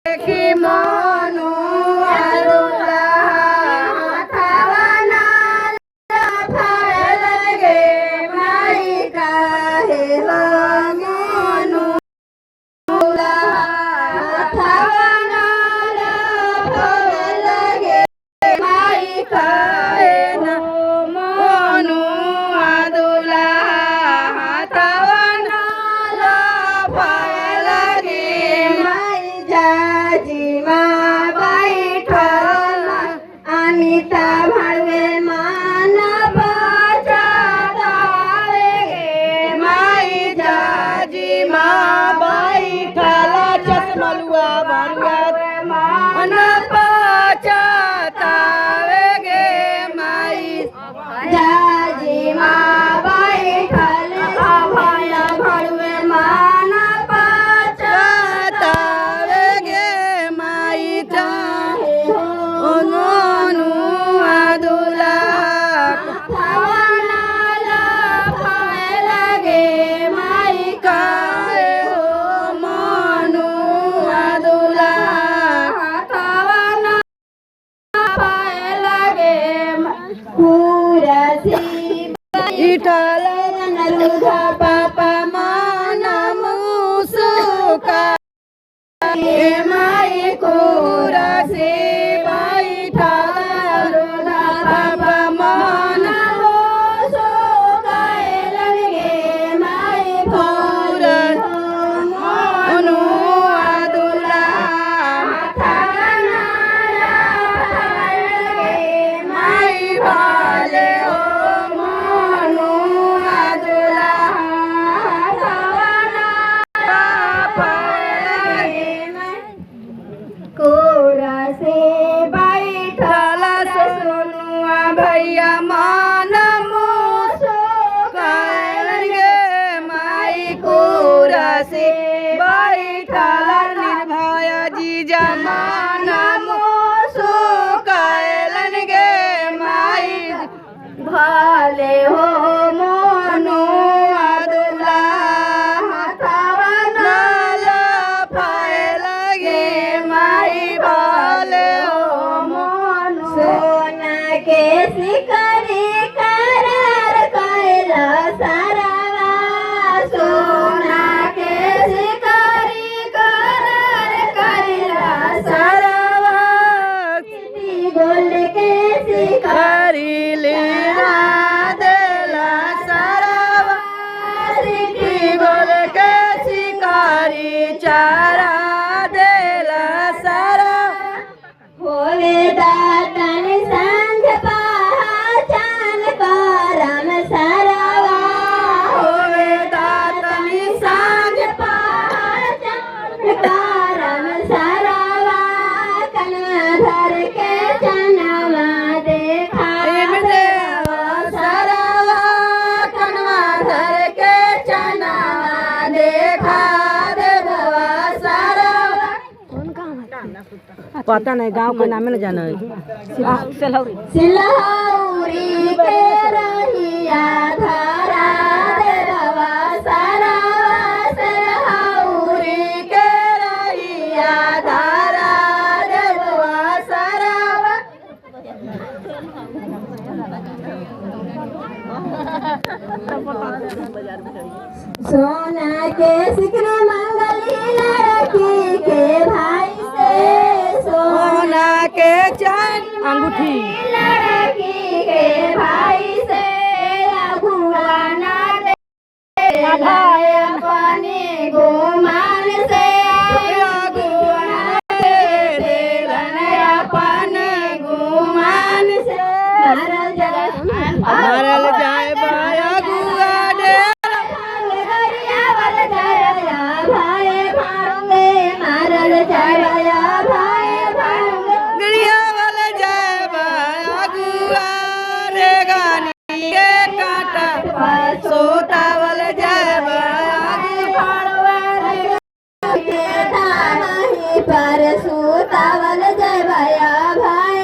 देखी मनु आदुला थावना लफायल गे माई काहे मनु थावना लफायल गे माई काहे मनु आदुला थावना लफायल गे माई जाजीमा बैठल अनिता भावे मान बचावे गे माई जाजीमा बैठल चश्मलुआ भरुआ मान बचावे गे माई जाजीमा बैठल भया भरुए मान बचावे गे माई जानु आदुला थावना लफायल गे माई काहे हो मनु आदुला थावना लफायल गे कुरसी इठल नरुधा पापा मन मुसुका माई कुरसी बैठल पापा मन मुसुका गे माई मनु आदुला थावना लफायल गे माई भाले हो मनु आदुला थावना लफायल गे कुरसी बैठल सोनुआ भैया मान मुसुका गे माई कुरसी बैठल निर्भय जीजा मान मुसुका गे माई भले हो मनु आदुला थावना लफायल गे माई भले हो मनु सोना के शिकारी करार कैला सारावा सोना के शिकारी करार कैला सारावा गोल्ड के शिकारी लीला देला सारावा गोल्ड के शिकारी चारा देला सारा होवे दातन संग पहचान करम सारावा होवे दातन संग पहचान करम सारावा कनधर के चनवा देखा सारावा कनधर के चनवा देखा देवा सारावा पता नहीं गांव के नामे न जाना है सिलहौरी के रहिया धरा देवा सारावा सिलहौरी के रहिया धरा देवा सारावा सोना के सिकरे मंगली लड़की के भाई से सोना के चैन अंगूठी लड़की के भाई से भगवाना दे भाई अपने गुमान से भगवाना दे अपने गुमान से मरल जाए भाया गुआ दे मारल जाया भाई गड़िया वाला जाए भाया गुआ रे गानी के काटा सोता वाला जाए पर सोता वाला जाए भाया भाई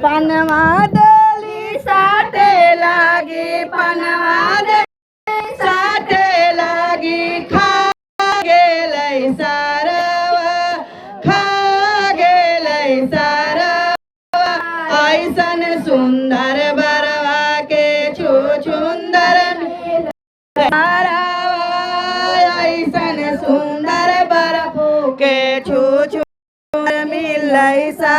पनवा दली साटे लागी पनवा दली साटे लागी खा गेलै सारा ऐसन सुंदर बरवा के छू सुंदर ऐसन सुंदर बर के छू छू मिलै सा